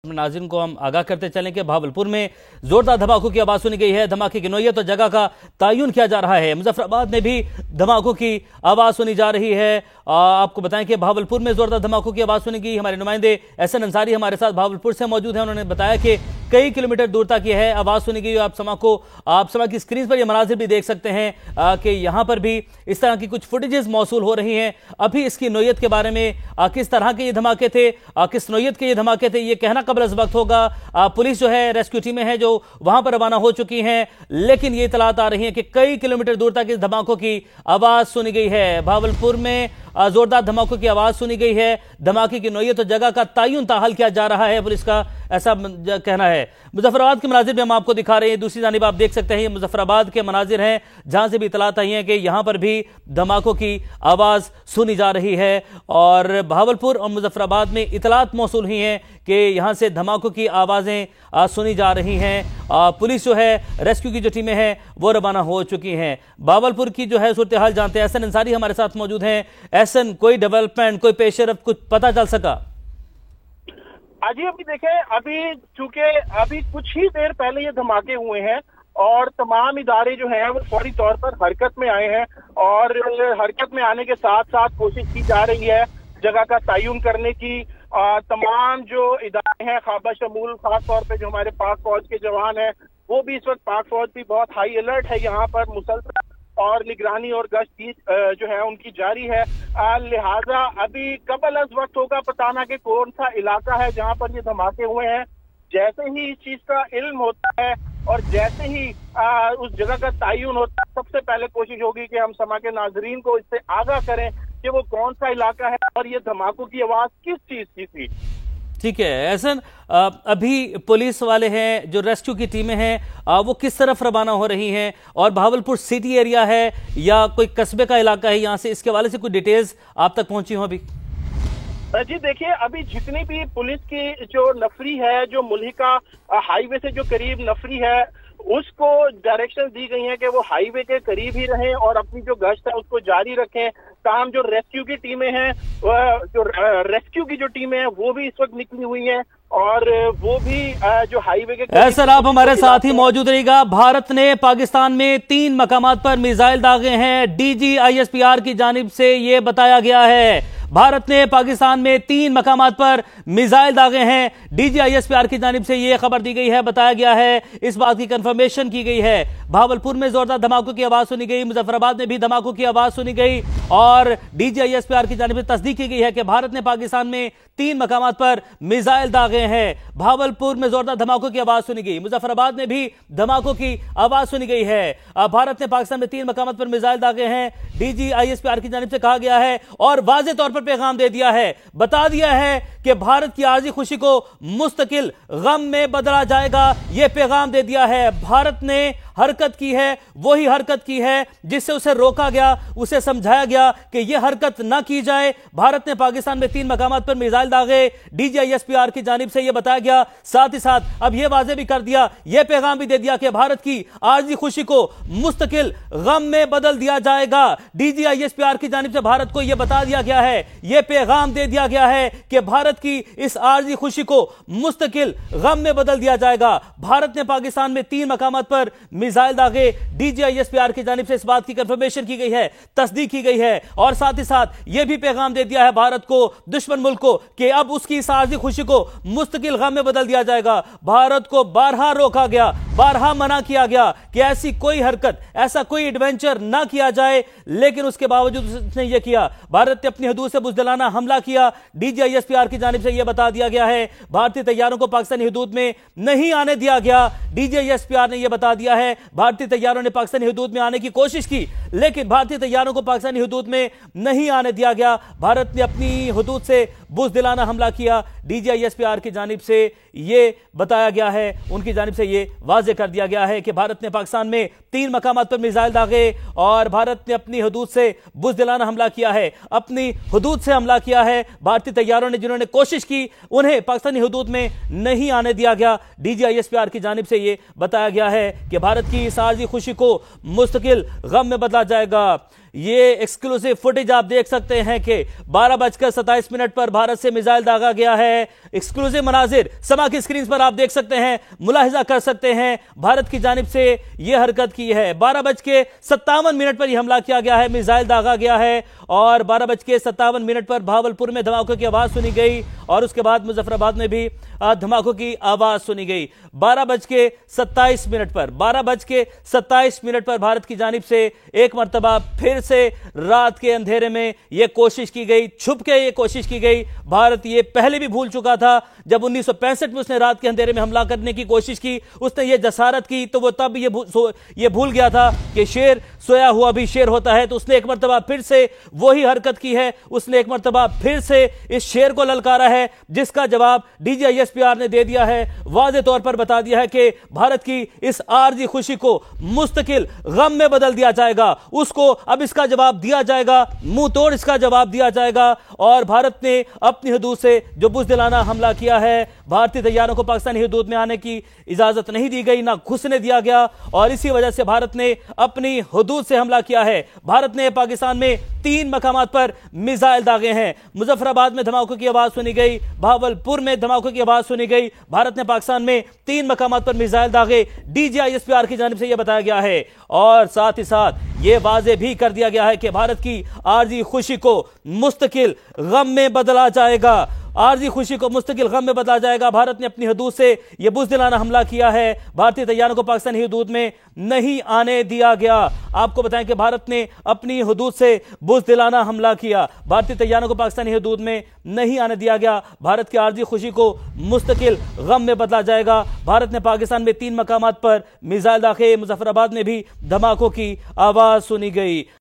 नाज़रीन को हम आगाह करते चलें कि भावलपुर में जोरदार धमाकों की आवाज सुनी गई है। धमाके की नौयत और जगह का तयन किया जा रहा है। मुजफ्फराबाद में भी धमाकों की आवाज सुनी जा रही है। आपको बताएं कि भावलपुर में जोरदार धमाकों की आवाज सुनी गई। हमारे नुमाइंदे एहसन अंसारी हमारे साथ भावलपुर से मौजूद हैं। उन्होंने बताया कि कई किलोमीटर दूर तक यह है आवाज सुनी गई। आप समा की स्क्रीन पर यह मनाजिर भी देख सकते हैं कि यहां पर भी इस तरह की कुछ फुटेजेस मौसूल हो रही हैं। अभी इसकी नौयत के बारे में किस तरह के ये धमाके थे, किस नौयत के ये धमाके थे, ये कहना कबल अज़ वक्त होगा। पुलिस जो है, रेस्क्यू टीमें हैं जो वहां पर रवाना हो चुकी हैं, लेकिन ये इतलात आ रही है कि कई किलोमीटर दूर तक इस धमाकों की आवाज सुनी गई है। भावलपुर में जोरदार धमाकों की आवाज सुनी गई है। धमाके की नौयत और जगह का तयन ताहल किया जा रहा है, पुलिस का ऐसा कहना है। मुजफ्फराबाद के मनाजिर भी हम आपको दिखा रहे हैं। दूसरी जानिब आप देख सकते हैं ये मुजफ्फराबाद के मनाजिर हैं जहां से भी इतलात आई है कि यहां पर भी धमाकों की आवाज सुनी जा रही है। और भावलपुर और मुजफ्फराबाद में इतलात मौसूल हुई हैं कि यहां से धमाकों की आवाजें सुनी जा रही हैं। पुलिस जो है, रेस्क्यू की जो टीमें हैं वो रवाना हो चुकी हैं। भावलपुर की जो है सूरत हाल जानते हैं। एहसन अंसारी हमारे साथ मौजूद हैं। एहसन, कोई डेवलपमेंट, कोई पेशरफ कुछ पता चल सका? अभी देखें, चूंकि अभी कुछ ही देर पहले ये धमाके हुए हैं और तमाम इदारे जो हैं वो फौरी तौर पर हरकत में आए हैं और हरकत में आने के साथ साथ कोशिश की जा रही है जगह का तयन करने की। तमाम जो इदारे हैं खाबा शमूल, खास तौर पे जो हमारे पाक फौज के जवान हैं वो भी इस वक्त, पाक फौज भी बहुत हाई अलर्ट है यहाँ पर, मुसलसल और निगरानी और गश्त की जो है उनकी जारी है। लिहाजा अभी कबल अज़ वक्त होगा बताना कि कौन सा इलाका है जहां पर ये धमाके हुए हैं। जैसे ही इस चीज का इल्म होता है और जैसे ही उस जगह का तयन होता है, सबसे पहले कोशिश होगी कि हम समा के नाजरीन को इससे आगाह करें कि वो कौन सा इलाका है और ये धमाकों की आवाज किस चीज की थी। ठीक है एहसन, अभी पुलिस वाले हैं, जो रेस्क्यू की टीमें हैं वो किस तरफ रवाना हो रही हैं और भावलपुर सिटी एरिया है या कोई कस्बे का इलाका है यहाँ से, इसके हवाले से कुछ डिटेल्स आप तक पहुंची हो अभी? जी देखिए, अभी जितनी भी पुलिस की जो नफरी है, जो मुल्हिका हाईवे से जो करीब नफरी है, उसको डायरेक्शन दी गई है कि वो हाईवे के करीब ही रहें और अपनी जो गश्त है उसको जारी रखें। काम जो रेस्क्यू की टीमें हैं, जो रेस्क्यू की जो टीमें हैं वो भी इस वक्त निकली हुई हैं और वो भी जो हाईवे के सर आप हमारे साथ ही मौजूद रहिएगा। भारत ने पाकिस्तान में 3 मकामात पर मिसाइल दागे हैं। DGISPR की जानिब से ये बताया गया है। भारत ने पाकिस्तान में 3 मकामात पर मिसाइल दागे हैं। DGISPR की जानिब से ये खबर दी गई है, बताया गया है, इस बात की कंफर्मेशन की गई है। भावलपुर में जोरदार धमाकों की आवाज सुनी गई, मुजफ्फराबाद में भी धमाकों की आवाज सुनी गई और DGISPR की जानिब से तस्दीक की गई है कि भारत ने पाकिस्तान में 3 मकामात पर मिसाइल दागे हैं। भावलपुर में जोरदार धमाकों की आवाज सुनी गई, मुजफ्फराबाद में भी धमाकों की आवाज सुनी गई है। भारत ने पाकिस्तान में 3 मकामात पर मिसाइल दागे हैं। DGISPR की जानिब से कहा गया है और वाज़ेह तौर पर पैगाम दे दिया है, बता दिया है कि भारत की आर्जी खुशी को मुस्तकिल गम में बदला जाएगा। यह पैगाम दे दिया है। भारत ने हरकत की है, वही हरकत की है जिससे उसे रोका गया, उसे समझाया गया कि यह हरकत ना की जाए। भारत ने पाकिस्तान में 3 मकामात पर मिसाइल दागे, DGISPR की जानिब से यह बताया गया। साथ ही साथ अब यह वाज़ेह भी कर दिया, यह पैगाम भी दे दिया कि भारत की आर्जी खुशी को मुस्तकिल गम में बदल दिया जाएगा। DGISPR की जानिब से भारत को यह बता दिया गया है, यह पैगाम दे दिया गया है कि भारत की इस आर्जी खुशी को मुस्तकिल गम में बदल दिया जाएगा। भारत ने पाकिस्तान में 3 मकामात पर मिसाइल दागे। DGISPR की जानिब से इस बात की कंफर्मेशन की गई है, तस्दीक की गई है और साथ ही साथ यह भी पैगाम दे दिया है भारत को, दुश्मन मुल्क को, कि अब उसकी इस आर्जी खुशी को मुस्तकिल गम में बदल दिया जाएगा। भारत को बारहा रोका गया, बारहा मना किया गया कि ऐसी कोई हरकत, ऐसा कोई एडवेंचर ना किया जाए, लेकिन उसके बावजूद उसने यह किया। भारत ने अपनी हदूद से बुज़दिलाना हमला किया। DGISPR की जानिब से यह बता दिया गया है भारतीय तैयारों को पाकिस्तानी हदूद में नहीं आने दिया गया। DGISPR ने यह बता दिया है भारतीय तैयारों ने पाकिस्तानी हदूद में आने की कोशिश की, लेकिन भारतीय तैयारों को पाकिस्तानी हदूद में नहीं आने दिया गया। भारत ने अपनी हदूद से बुज़दिलाना हमला किया। DGISPR की जानिब से यह बताया गया है, उनकी जानिब से यह वाज़ेह कर दिया गया है कि भारत ने पाकिस्तान में 3 मकामात पर मिसाइल दागे और भारत ने अपनी हदूद से बुज़दिलाना हमला किया है, अपनी हदूद से हमला किया है। भारतीय तैयारों ने जिन्होंने कोशिश की उन्हें पाकिस्तानी हदूद में नहीं आने दिया गया। DGISPR की जानिब से यह बताया गया है कि भारत की इस आर्जी खुशी को मुस्तकिल गम में बदला जाएगा। ये एक्सक्लूसिव फुटेज आप देख सकते हैं कि 12:27 पर भारत से मिसाइल दागा गया है। एक्सक्लूसिव मनाजिर समा की स्क्रीन पर आप देख सकते हैं, मुलाहिजा कर सकते हैं, भारत की जानिब से यह हरकत की है। 12:57 पर यह हमला किया गया है, मिसाइल दागा गया है और 12:57 पर भावलपुर में धमाकों की आवाज सुनी गई और उसके बाद मुजफ्फराबाद में भी धमाकों की आवाज सुनी गई। 12:27 पर भारत की जानिब से एक मर्तबा फिर से रात के अंधेरे में यह कोशिश की गई, छुप के यह कोशिश की गई। भारत ये पहले भी भूल चुका था, जब 1965 में उसने रात के अंधेरे में हमला करने की कोशिश की, उसने ये जसारत की, तो वो तब ये भूल गया था कि शेर सोया हुआ भी शेर होता है। तो उसने एक मर्तबा फिर से वही हरकत की है, उसने एक मर्तबा फिर से इस शेर को ललकारा है, जिसका जवाब DGISPR ने दे दिया है। वाज़े तौर पर बता दिया है कि भारत की इस आरजी खुशी को मुस्तकिल गम में बदल दिया जाएगा, उसको अब इसका जवाब दिया जाएगा, मुंह तोड़ इसका जवाब दिया जाएगा। और भारत ने अपनी हदूद से जो बुज़दिलाना हमला किया है, भारतीय तैयारों को पाकिस्तानी हदूद में आने की इजाजत नहीं दी गई, ना घुसने दिया गया और इसी वजह से भारत ने अपनी हदूद से हमला किया है। भारत ने पाकिस्तान में 3 मकामात पर मिसाइल दागे हैं। मुजफ्फराबाद में धमाकों की आवाज सुनी गई, भावलपुर में धमाकों की आवाज सुनी गई। भारत ने पाकिस्तान में 3 मकामात पर मिसाइल दागे, DGISPR की जानिब से यह बताया गया है और साथ ही साथ यह वाज़े भी कर दिया गया है कि भारत की आरजी खुशी को मुस्तकिल गम में बदला जाएगा, आरजी खुशी को मुस्तकिल गम में बदला जाएगा। भारत ने अपनी हदूद से यह बुज़दिलाना हमला किया है, भारतीय तैयारों को पाकिस्तानी हदूद में नहीं आने दिया गया। आपको बताएं कि भारत ने अपनी हदूद से बुज़दिलाना हमला किया, भारतीय तैयारों को पाकिस्तानी हदूद में नहीं आने दिया गया। भारत की आरजी खुशी को मुस्तकिल गम में बदला जाएगा। भारत ने पाकिस्तान में 3 मकामात पर मिसाइल दागे, मुजफ्फराबाद में भी धमाकों की आवाज सुनी गई।